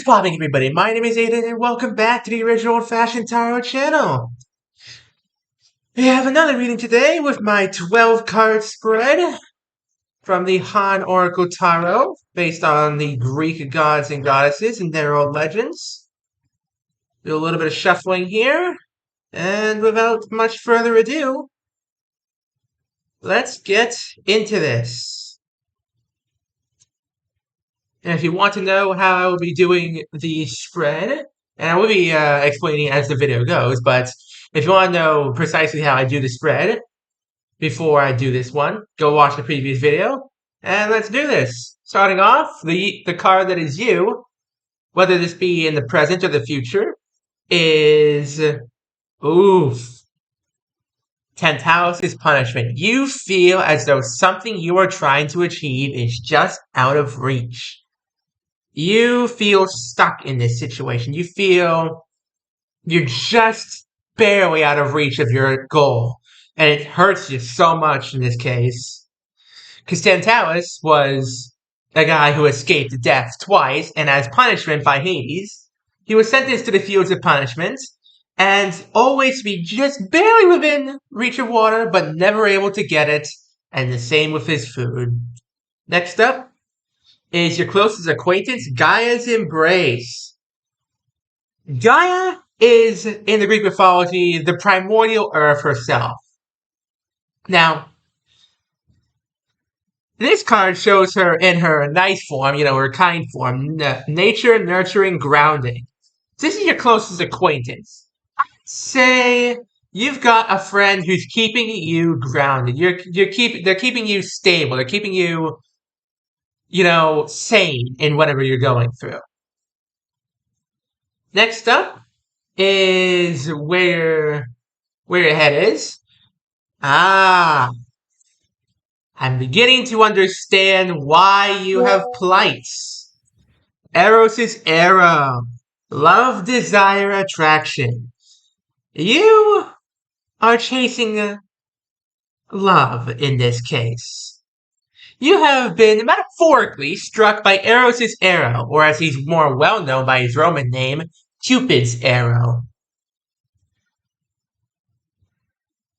popping, everybody? My name is Aiden, and welcome back to the original old-fashioned tarot channel. We have another reading today with my 12-card spread from the HanOracleTarot, based on the Greek gods and goddesses and their old legends. Do a little bit of shuffling here, and without much further ado, let's get into this. And if you want to know how I will be doing the spread, and I will be explaining as the video goes, but if you want to know precisely how I do the spread before I do this one, go watch the previous video, and let's do this. Starting off, the card that is you, whether this be in the present or the future, is, oof, Tantalus' punishment. You feel as though something you are trying to achieve is just out of reach. You feel stuck in this situation. You feel you're just barely out of reach of your goal. And it hurts you so much in this case. Because Tantalus was a guy who escaped death twice, and as punishment by Hades, he was sentenced to the fields of punishment, and always to be just barely within reach of water, but never able to get it, and the same with his food. Next up is your closest acquaintance, Gaia's embrace. Gaia is, in the Greek mythology, the primordial earth herself. Now, this card shows her in her nice form, her kind form, nature, nurturing, grounding. This is your closest acquaintance. Say you've got a friend who's keeping you grounded. They're keeping you stable. They're keeping you sane in whatever you're going through. Next up is where your head is. I'm beginning to understand why you have plights. Eros' arrow. Love, desire, attraction. You are chasing love in this case. You have been metaphorically struck by Eros' arrow, or as he's more well known by his Roman name, Cupid's arrow.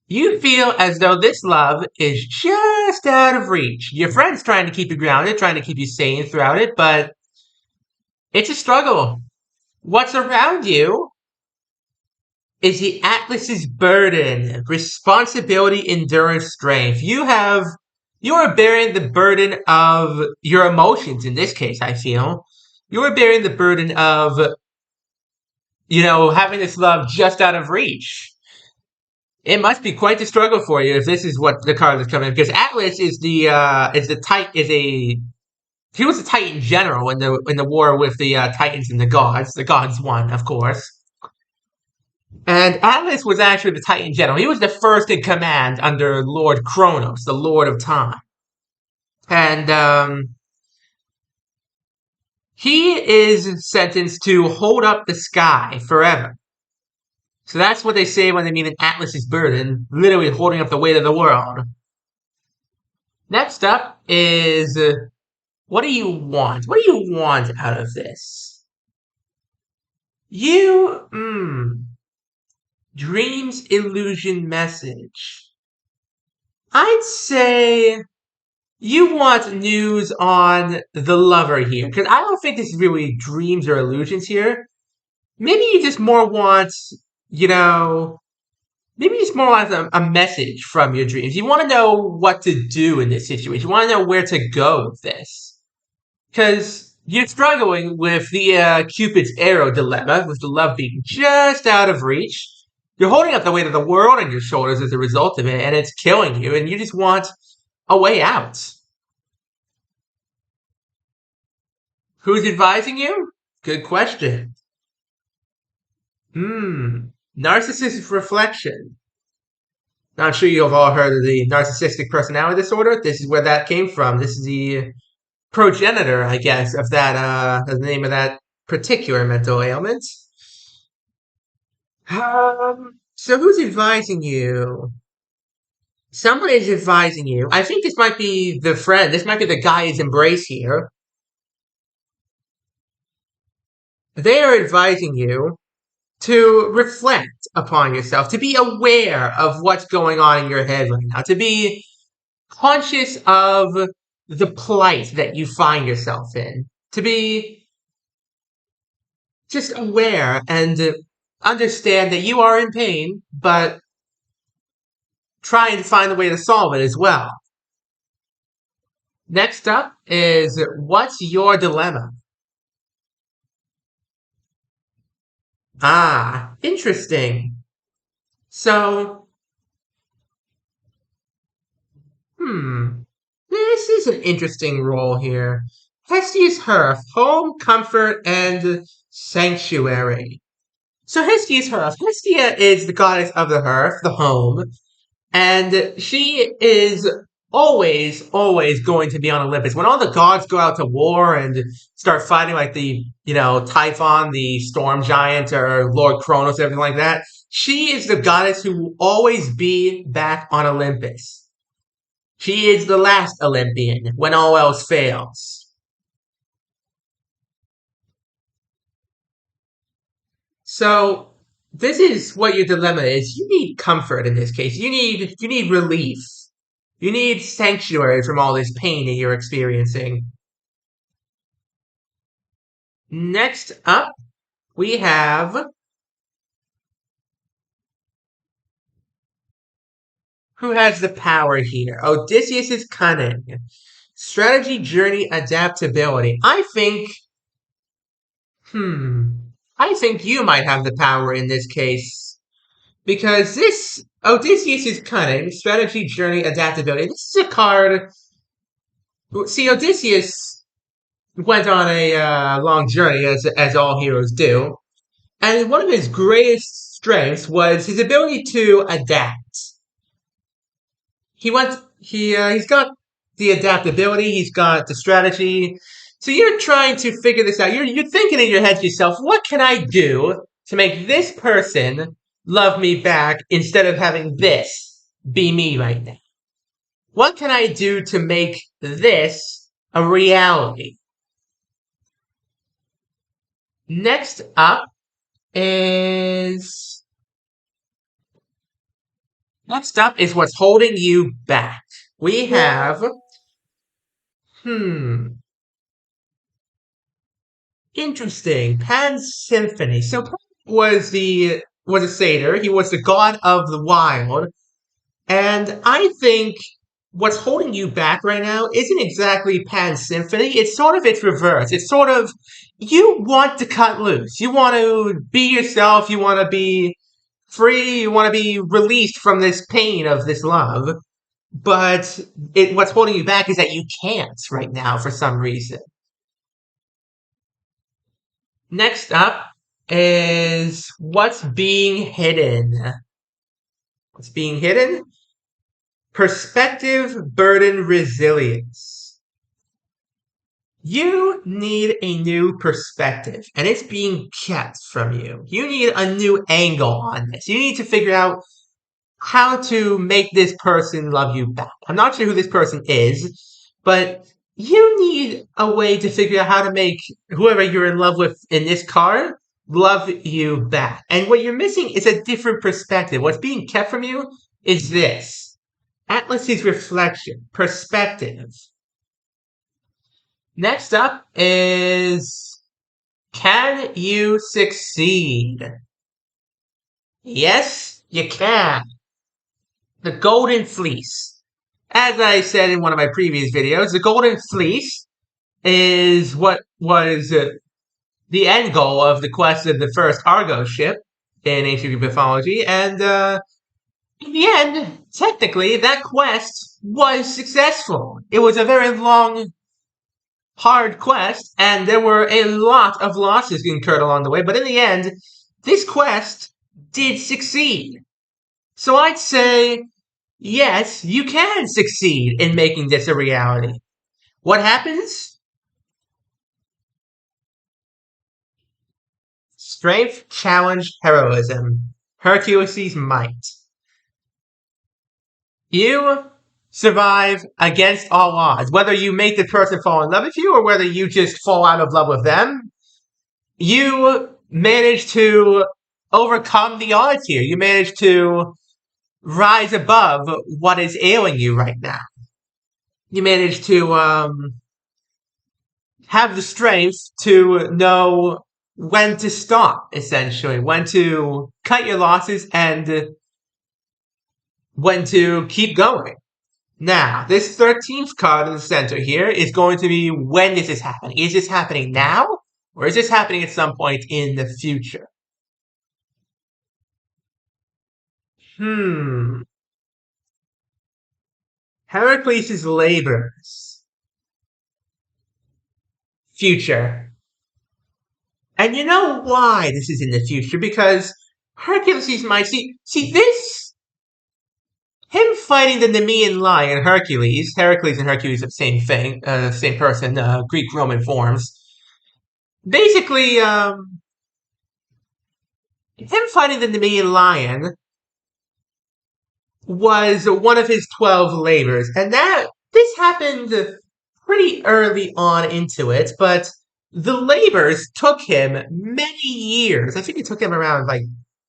You feel as though this love is just out of reach. Your friend's trying to keep you grounded, trying to keep you sane throughout it, but it's a struggle. What's around you is the Atlas's burden, responsibility, endurance, strength. You are bearing the burden of your emotions in this case, I feel. You are bearing the burden of, having this love just out of reach. It must be quite the struggle for you if this is what the card is coming in, because Atlas is he was a Titan general in the war with the Titans and the gods. The gods won, of course. And Atlas was actually the Titan general. He was the first in command under Lord Kronos, the Lord of Time. And he is sentenced to hold up the sky forever. So that's what they say when they mean an Atlas's burden, literally holding up the weight of the world. Next up is, what do you want? What do you want out of this? Dreams, illusion, message. I'd say you want news on the lover here, because I don't think this is really dreams or illusions here. Maybe you just more want, maybe it's more like a message from your dreams. You want to know what to do in this situation. You want to know where to go with this. Because you're struggling with the Cupid's arrow dilemma, with the love being just out of reach. You're holding up the weight of the world on your shoulders as a result of it, and it's killing you, and you just want a way out. Who's advising you? Good question. Narcissistic reflection. Now, I'm sure you've all heard of the narcissistic personality disorder. This is where that came from. This is the progenitor, I guess, of that, the name of that particular mental ailment. So who's advising you? Someone is advising you. I think this might be the friend. This might be the Gaia's embrace here. They are advising you to reflect upon yourself, to be aware of what's going on in your head right now, to be conscious of the plight that you find yourself in, to be just aware and understand that you are in pain, but trying to find a way to solve it as well. Next up is, what's your dilemma? Ah, interesting. So, this is an interesting role here. Hestia's hearth, home, comfort, and sanctuary. So Hestia's hearth. Hestia is the goddess of the hearth, the home, and she is always going to be on Olympus. When all the gods go out to war and start fighting like Typhon, the storm giant, or Lord Kronos, everything like that, she is the goddess who will always be back on Olympus. She is the last Olympian when all else fails. So this is what your dilemma is. You need comfort in this case. You need relief. You need sanctuary from all this pain that you're experiencing. Next up, we have, who has the power here? Odysseus is cunning. Strategy, journey, adaptability. I think you might have the power in this case. Because this Odysseus is cunning, strategy, journey, adaptability. This is a card. See, Odysseus went on a long journey, as all heroes do, and one of his greatest strengths was his ability to adapt. He's got the adaptability, he's got the strategy. So you're trying to figure this out. You're thinking in your head to yourself, what can I do to make this person love me back instead of having this be me right now? What can I do to make this a reality? Next up is what's holding you back. We have interesting. Pan's Symphony. So Pan was a satyr. He was the god of the wild. And I think what's holding you back right now isn't exactly Pan's Symphony. It's sort of its reverse. It's sort of, you want to cut loose. You want to be yourself. You want to be free. You want to be released from this pain of this love. But what's holding you back is that you can't right now for some reason. Next up is what's being hidden. What's being hidden? Perspective, burden, resilience. You need a new perspective, and it's being kept from you. You need a new angle on this. You need to figure out how to make this person love you back. I'm not sure who this person is, but you need a way to figure out how to make whoever you're in love with in this card love you back. And what you're missing is a different perspective. What's being kept from you is this. Atlas's reflection, perspective. Next up is, can you succeed? Yes, you can. The Golden Fleece. As I said in one of my previous videos, the Golden Fleece is what was the end goal of the quest of the first Argo ship in ancient Greek mythology, and in the end, technically, that quest was successful. It was a very long, hard quest, and there were a lot of losses incurred along the way, but in the end, this quest did succeed. So I'd say, yes, you can succeed in making this a reality. What happens? Strength, challenge, heroism. Hercules' might. You survive against all odds. Whether you make the person fall in love with you or whether you just fall out of love with them, You managed to overcome the odds here. You managed to rise above what is ailing you right now. You managed to have the strength to know when to stop, essentially, when to cut your losses and when to keep going. Now, this 13th card in the center here is going to be when this is happening. Is this happening now? Or is this happening at some point in the future? Heracles' labors. Future. And you know why this is in the future? Because Hercules might see this, him fighting the Nemean lion, Hercules and Hercules are the same thing, same person, Greek Roman forms. Basically, him fighting the Nemean lion was one of his 12 labors, and this happened pretty early on into it, but the labors took him many years. I think it took him around like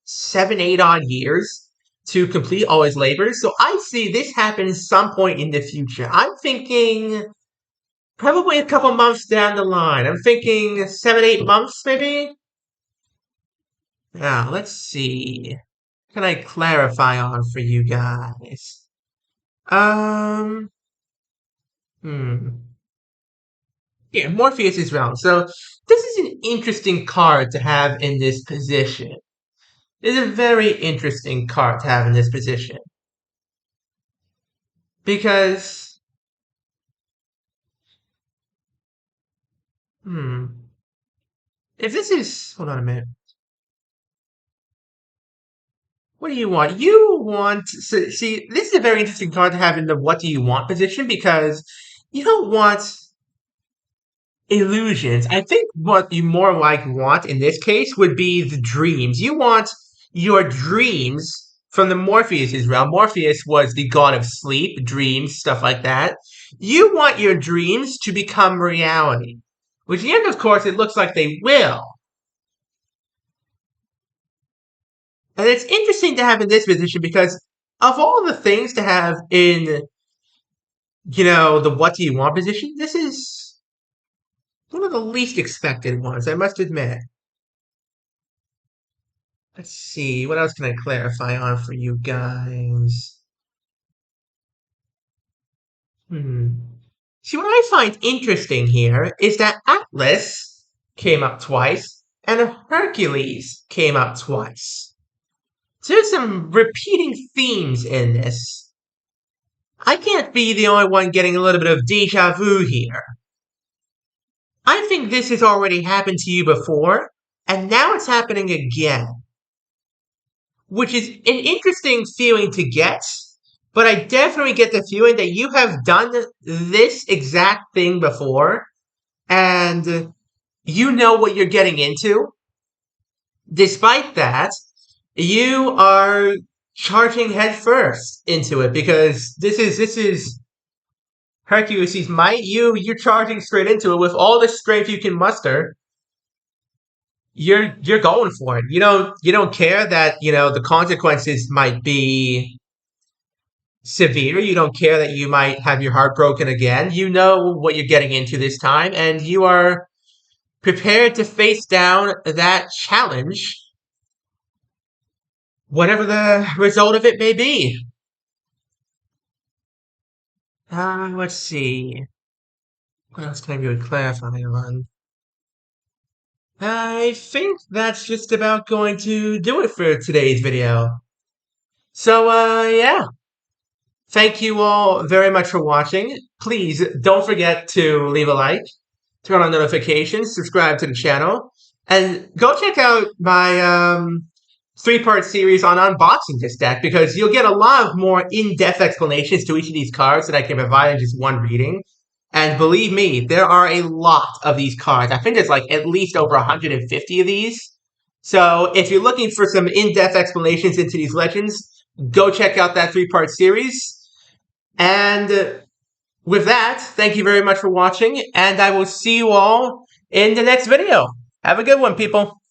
7, 8 odd years to complete all his labors. So I see this happen some point in the future. I'm thinking probably a couple months down the line. I'm thinking 7, 8 months maybe. Now, let's see. What can I clarify on for you guys? Um, hmm. Yeah, Morpheus is round. So this is an interesting card to have in this position. It's a very interesting card to have in this position. Because, if this is, hold on a minute. What do you want? You want, so, see, this is a very interesting card to have in the what do you want position because you don't want illusions. I think what you more like want in this case would be the dreams. You want your dreams from the Morpheus' realm. Morpheus was the god of sleep, dreams, stuff like that. You want your dreams to become reality. Which, in the end, of course, it looks like they will. And it's interesting to have in this position because of all the things to have in, the what do you want position, this is one of the least expected ones, I must admit. Let's see, what else can I clarify on for you guys? See, what I find interesting here is that Atlas came up twice and Hercules came up twice. So there's some repeating themes in this. I can't be the only one getting a little bit of deja vu here. I think this has already happened to you before, and now it's happening again. Which is an interesting feeling to get, but I definitely get the feeling that you have done this exact thing before, and you know what you're getting into. Despite that, you are charging headfirst into it because this is Hercules' might. You're charging straight into it with all the strength you can muster. You're going for it. You don't care that the consequences might be severe. You don't care that you might have your heart broken again. You know what you're getting into this time, and you are prepared to face down that challenge, whatever the result of it may be. Let's see. What else can I really clarify on? I think that's just about going to do it for today's video. So, yeah. Thank you all very much for watching. Please don't forget to leave a like, turn on notifications, subscribe to the channel, and go check out my 3-part series on unboxing this deck because you'll get a lot of more in-depth explanations to each of these cards that I can provide in just one reading. And believe me, there are a lot of these cards. I think there's like at least over 150 of these. So if you're looking for some in-depth explanations into these legends, go check out that 3-part series. And with that, thank you very much for watching, and I will see you all in the next video. Have a good one, people.